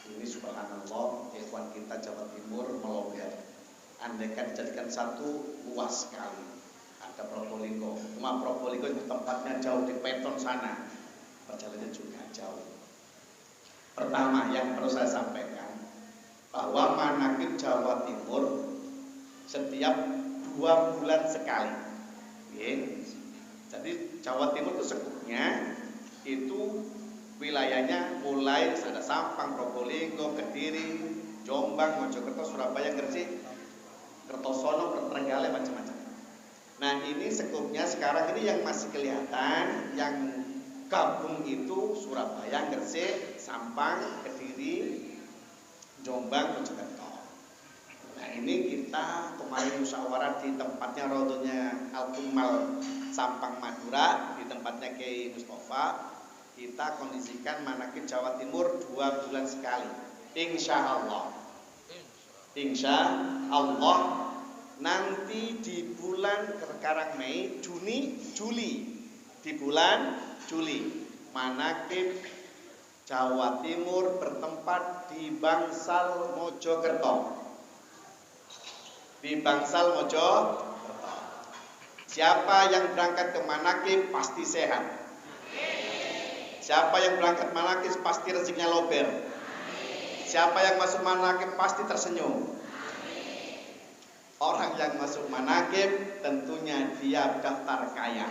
Ini subhanallah, ikhwan kita Jawa Timur melober. Andaikan dijadikan satu, luas sekali. Ada Probolinggo. Cuma Probolinggo itu tempatnya jauh di Peton sana. Perjalanannya juga jauh. Pertama yang perlu saya sampaikan, bahwa manaqib Jawa Timur setiap 2 bulan sekali. Jadi Jawa Timur itu sekupnya itu wilayahnya mulai ada Sampang, Probolinggo, Kediri, Jombang, Mojokerto, Surabaya, Gresik, Kertosono, Trenggalek, macam-macam. Nah ini sekupnya sekarang ini yang masih kelihatan, yang gabung itu Surabaya, Gresik, Sampang, Kediri, Jombang, Mojokerto. Nah ini kita kemarin musyawarah di tempatnya Rodonya Al-Kumal Sampang Madura, di tempatnya Kiai Mustafa. Kita kondisikan manaqib Jawa Timur 2 bulan sekali. Insya Allah nanti di bulan sekarang Mei, Juni, Juli. Di bulan Juli manaqib Jawa Timur bertempat di Bangsal Mojokerto. Di Bangsal Mojokerto. Siapa yang berangkat ke manaqib pasti sehat. Siapa yang berangkat manaqib pasti rezekinya lober. Siapa yang masuk manaqib pasti tersenyum. Orang yang masuk manaqib tentunya dia daftar kaya.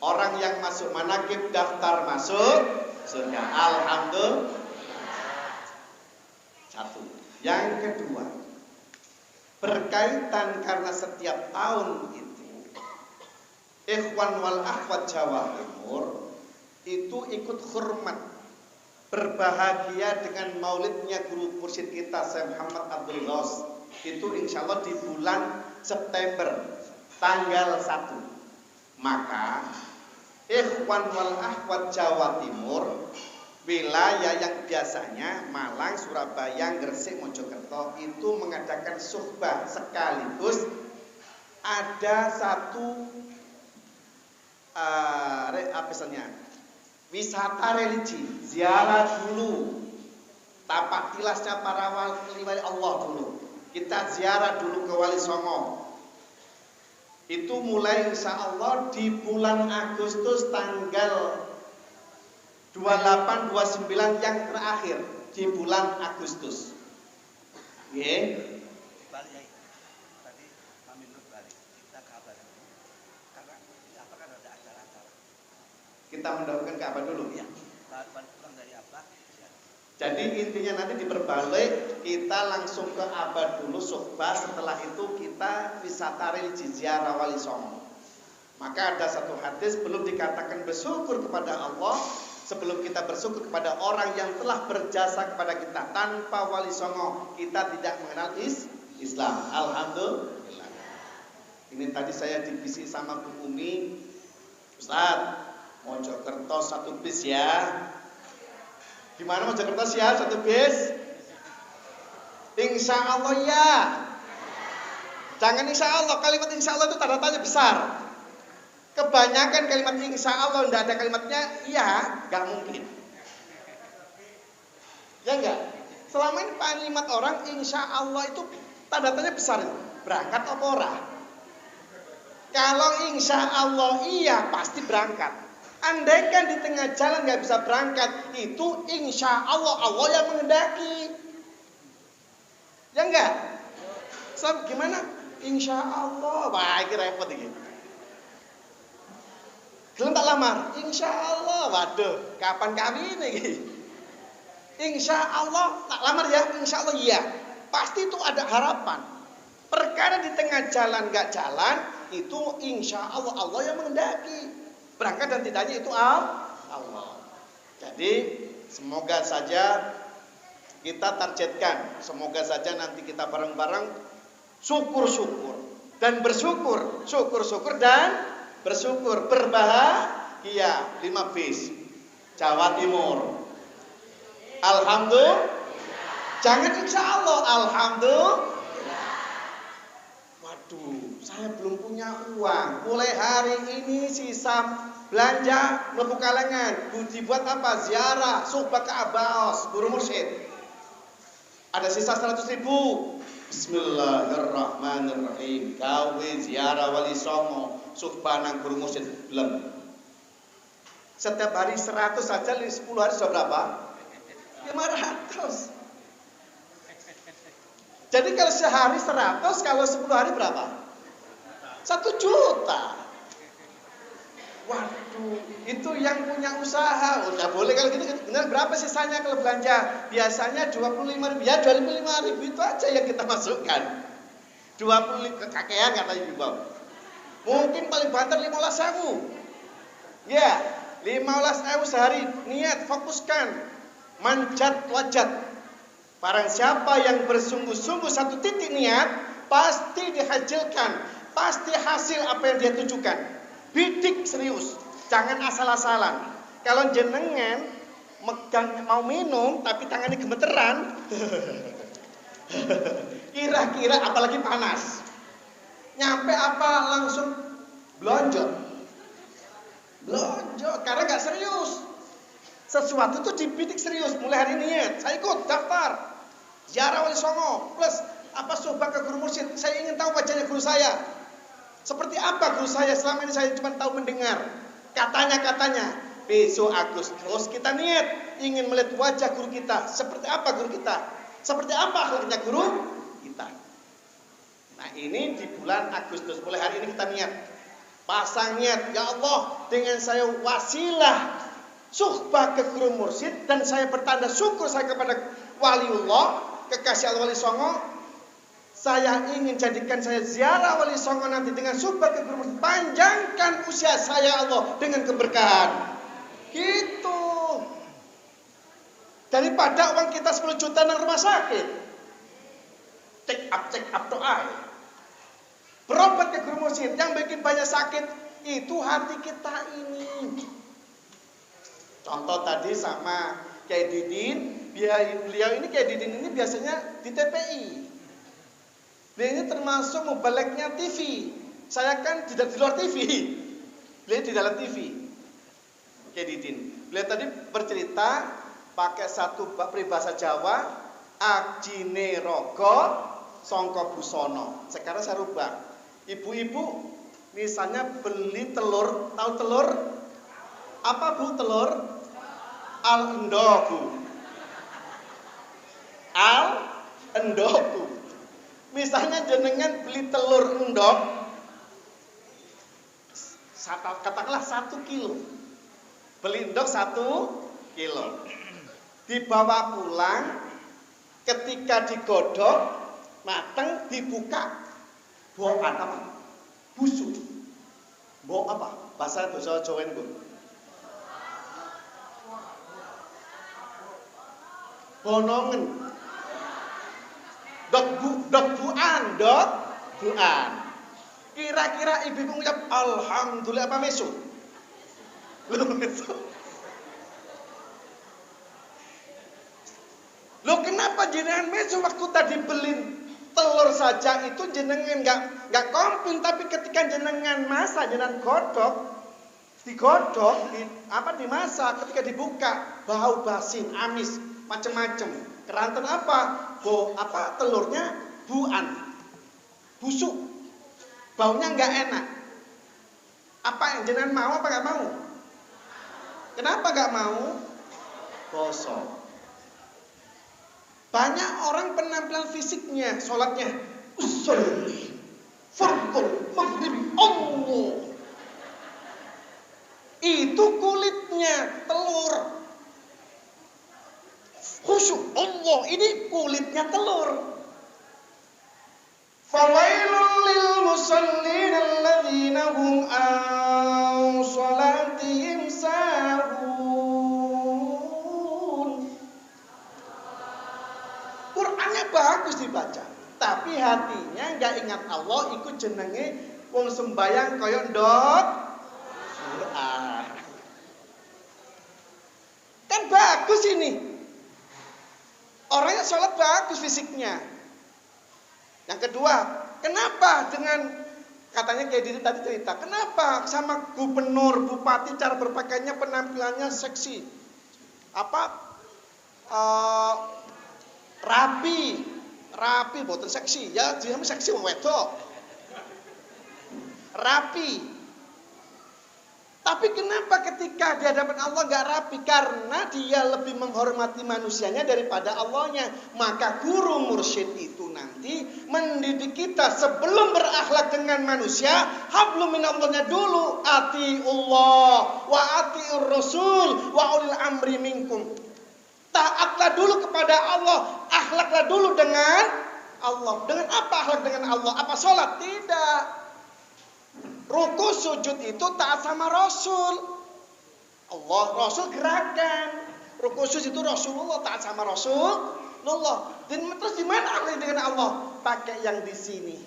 Orang yang masuk manaqib daftar masuk surga. Alhamdulillah. Satu. Yang kedua, berkaitan karena setiap tahun itu ikhwan wal akhwat Jawa Timur itu ikut hormat, berbahagia dengan maulidnya guru mursyid kita Syekh Muhammad Abdul Ghaus. Itu insya Allah di bulan September tanggal 1. Maka ikhwan wal akhwat Jawa Timur, wilayah yang biasanya Malang, Surabaya, Gresik, Mojokerto itu mengadakan suhbah sekaligus ada satu wisata religi, ziarah dulu, tapak tilasnya para wali Allah dulu. Kita ziarah dulu ke Wali Songo. Itu mulai insya Allah di bulan Agustus tanggal 28, 29 yang terakhir di bulan Agustus. Kita mendahulukan ke apa dulu ya? Jadi intinya nanti diperbalik, kita langsung ke abad dulu suhbah, setelah itu kita wisata religi ziarah Wali Songo. Maka ada satu hadis, belum dikatakan bersyukur kepada Allah sebelum kita bersyukur kepada orang yang telah berjasa kepada kita. Tanpa Wali Songo kita tidak mengenal Islam. Alhamdulillah. Ini tadi saya dibisik sama Bu Umi, Ustaz, Mojokerto 1 bis ya. Gimana Mojokerto sih ya 1 bis? Insya Allah ya. Jangan insya Allah, kalimat insya Allah itu tanda tanya besar. Kebanyakan kalimat insya Allah tidak ada kalimatnya iya, nggak mungkin. Ya enggak? Selama ini kalimat orang insya Allah itu tanda tanya besar itu. Berangkat apa ora? Kalau insya Allah iya pasti berangkat. Andaikan di tengah jalan nggak bisa berangkat, itu insya Allah Allah yang menghendaki. Ya enggak? So, gimana? Insya Allah, wah ini repot ini. Gelem tak lamar? Insya Allah, waduh, kapan kami ini? Insya Allah tak lamar ya? Insya Allah iya. Pasti itu ada harapan. Perkara di tengah jalan nggak jalan, itu insya Allah Allah yang menghendaki. Berangkat dan tidaknya itu Allah. Jadi semoga saja kita targetkan, semoga saja nanti kita bareng-bareng syukur-syukur. dan bersyukur. Syukur dan bersyukur. Berbahagia. 5 bis. Jawa Timur. Alhamdulillah. Jangan insya Allah. Alhamdulillah. Waduh, saya belum punya uang. Mulai hari ini sisa belanja mlebu kalengan. Dibuat apa? Ziarah, suhbah ke Abaos, guru mursyid. Ada sisa 100.000. Bismillahirrahmanirrahim. Gawe ziarah Wali Songo, suhbah nang guru mursyid belum. Setiap hari 100 saja, 10 hari sudah berapa? 500. Jadi kalau sehari 100, kalau 10 hari berapa? 1 juta. Waduh, itu yang punya usaha. Udah boleh kalau gitu. Benar berapa sisanya kalau belanja? Biasanya 25.000. Ya 25.000 itu aja yang kita masukkan. 20 kekakean kata Ibu. Mungkin paling banter 15.000. Ya, 15.000 sehari. Niat, fokuskan. Manjat wajat. Barang siapa yang bersungguh-sungguh 1 titik niat, pasti dihasilkan, pasti hasil apa yang dia tujukan. Bidik serius, jangan asal-asalan. Kalau jenengan megang mau minum tapi tangannya gemeteran, kira-kira apalagi panas, nyampe apa langsung blonjol, karena nggak serius. Sesuatu itu dibidik serius. Mulai hari ini niat, saya ikut daftar ziarah Wali Songo plus apa suhbah ke guru mursyid. Saya ingin tahu wajahnya guru saya. Seperti apa guru saya? Selama ini saya cuma tahu mendengar katanya. Besok Agustus kita niat ingin melihat wajah guru kita. Seperti apa guru kita? Seperti apa akhlaknya guru kita? Nah, ini di bulan Agustus. Mulai hari ini kita niat. Pasang niat, ya Allah, dengan saya wasilah suhbah ke guru mursyid dan saya bertanda syukur saya kepada waliullah, kekasih Allah Wali Songo. Saya ingin jadikan saya ziarah Wali Songo nanti dengan suhbah ke guru mursyid. Panjangkan usia saya Allah dengan keberkahan. Gitu. Daripada uang kita 10 juta nang rumah sakit. Check up doa. Berobat ke guru mursyid. Yang bikin banyak sakit itu hati kita ini. Contoh tadi sama Kiai Didin, beliau ini Kiai Didin ini biasanya di TPI. Beliau ini termasuk mubaleknya TV. Saya kan tidak di luar TV. Beliau di dalam TV. Kiai Didin. Beliau tadi bercerita pakai satu peribahasa Jawa, ajine rogo songko busono. Sekarang saya rubah. Ibu-ibu misalnya beli telur, tahu telur? Apa Bu telur? Al-endoku. Misalnya jenengan beli telur endok, katakanlah 1 kilo. Beli endok 1 kilo. Dibawa pulang, ketika digodok, mateng, dibuka. Bau apa? Busuk. Bau apa? Bahasa Jawa ini, Bu. Bonongen. Dok buan. Kira-kira ibu ngucap alhamdulillah apa mesu? Lu mesu. Lo kenapa jenengan mesu waktu tadi beli telur saja itu jenengan enggak komplain, tapi ketika jenengan masak, jenengan digodok, dimasak, ketika dibuka bau basin, amis, macam-macam. Keranten apa? Telurnya buan. Busuk. Baunya enggak enak. Apa yang jenengan mau apa enggak mau? Kenapa enggak mau? Kosong. Banyak orang penampilan fisiknya, sholatnya usolli fardhu maghrib Allah. Itu kulitnya telur. Khusyuk Allah, ini kulitnya telur. Fawailul lil musallin alladzina hum an salatihim sahun. Qur'annya bagus dibaca, tapi hatinya jenengan gak ingat Allah iku jenenge wong sembayang kaya ndok kan bagus ini. Orangnya sholat bagus fisiknya. Yang kedua, kenapa dengan katanya kayak Didi tadi cerita, kenapa sama gubernur, bupati cara berpakaiannya penampilannya seksi, rapi, boten seksi, ya dia seksi wong wedok, rapi. Tapi kenapa ketika di hadapan Allah gak rapi? Karena dia lebih menghormati manusianya daripada Allahnya. Maka guru mursyid itu nanti mendidik kita sebelum berakhlak dengan manusia, hablum minallahnya dulu, atiullah wa atiur rasul wa ulil amri minkum. Taatlah dulu kepada Allah, akhlaklah dulu dengan Allah. Dengan apa akhlak dengan Allah? Apa sholat? Tidak. Ruku sujud itu taat sama Rasul. Allah, Rasul gerakan. Ruku sujud itu Rasulullah, taat sama Rasulullah. Dan terus di mana akhlak dengan Allah? Pakai yang di sini.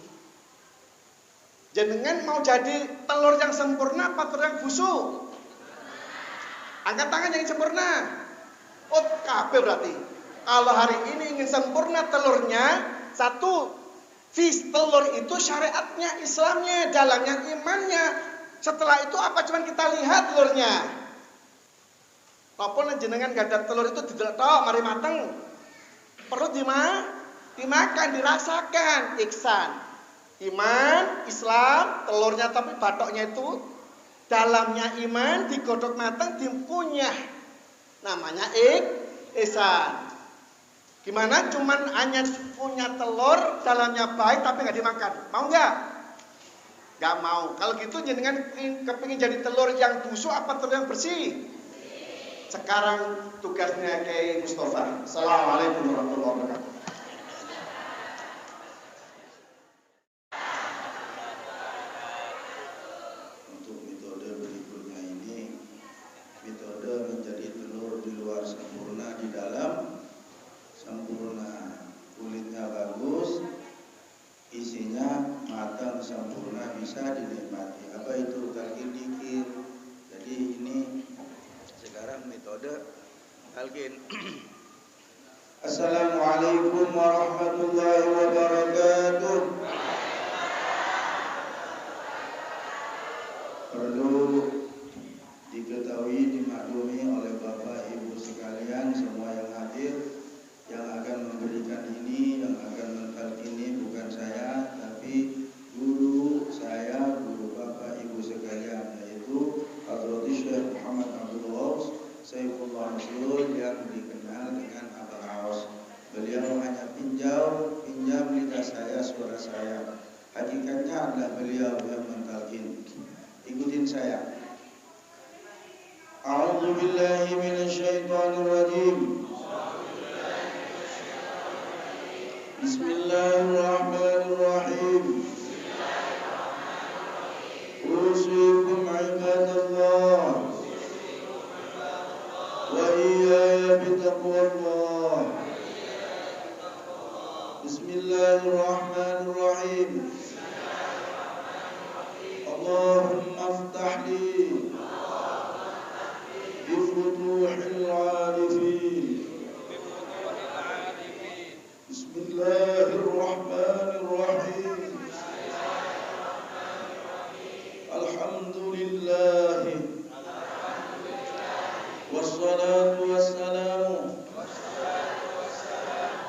Jenengan mau jadi telur yang sempurna apa telur yang busuk? Angkat tangan yang sempurna. Oh, kabeh berarti. Kalau hari ini ingin sempurna telurnya, satu, telur itu syariatnya, Islamnya, dalamnya imannya. Setelah itu apa cuman kita lihat telurnya. Walaupun jenengan gak ada telur itu tidak tahu, mari mateng. Perlu dimakan, dirasakan. Ihsan. Iman, Islam, telurnya tapi batoknya itu dalamnya iman, digodok mateng, dikunyah. Namanya ihsan. Gimana cuman hanya punya telur dalamnya baik tapi nggak dimakan, mau nggak? Nggak mau. Kalau gitu jenengan kepingin jadi telur yang busuk apa telur yang bersih? Sekarang tugasnya Kiai Mustafa. Assalamualaikum warahmatullahi wabarakatuh. Untuk metode berikutnya ini, metode menjadi telur di luar sempurna, di dalam sempurna, kulitnya bagus, isinya matang sempurna, bisa dinikmati. Apa itu talqin dikir? Jadi ini sekarang metode talqin. Assalamualaikum warahmatullahi wabarakatuh. Perlu diketahui, dimaklumi oleh Bapak Ibu sekalian semua yang hadir, yang akan memberikan ini, yang akan mentalkini bukan saya, tapi guru saya, guru Bapak Ibu sekalian, yaitu Hadratus Syekh Muhammad Abdul Ghaus Saifullah Masyhur, yang dikenal dengan Abah Aos. Beliau hanya pinjam lidah saya, suara saya. Hakikatnya adalah beliau yang mentalkin. Ikutin saya. A'udzu billahi minasyaitonir rajim. Bismillahirrahmanirrahim. Usikum ibadallah wa iyaya bitaqwallah. Bismillahirrahmanirrahim. Allahumma aftah li bifutuhil arifin. Bismillahirrahmanirrahim. Alhamdulillah. Wassalatu wassalamu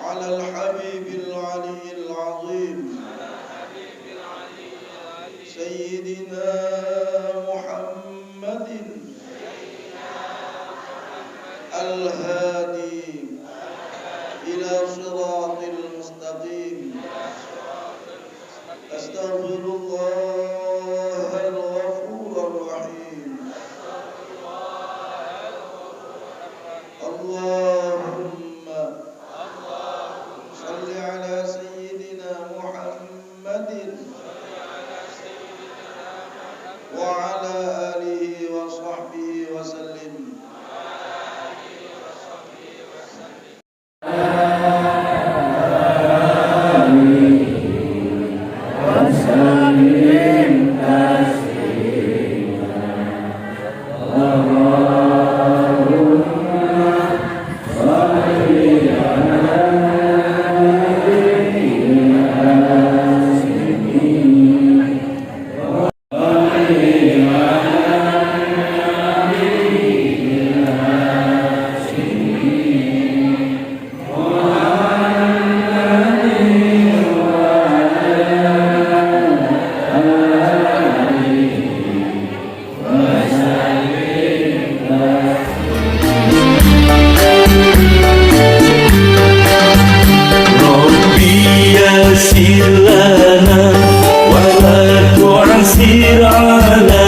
ala al-habibil aliyil azim Sayyidina Muhammadin al-hadi ila siratil mustaqim. Astaghfirullahal ghafurur rahim. Allahumma salli ala sayyidina Muhammadin wa ala alihi wa sahbihi wa sallim. على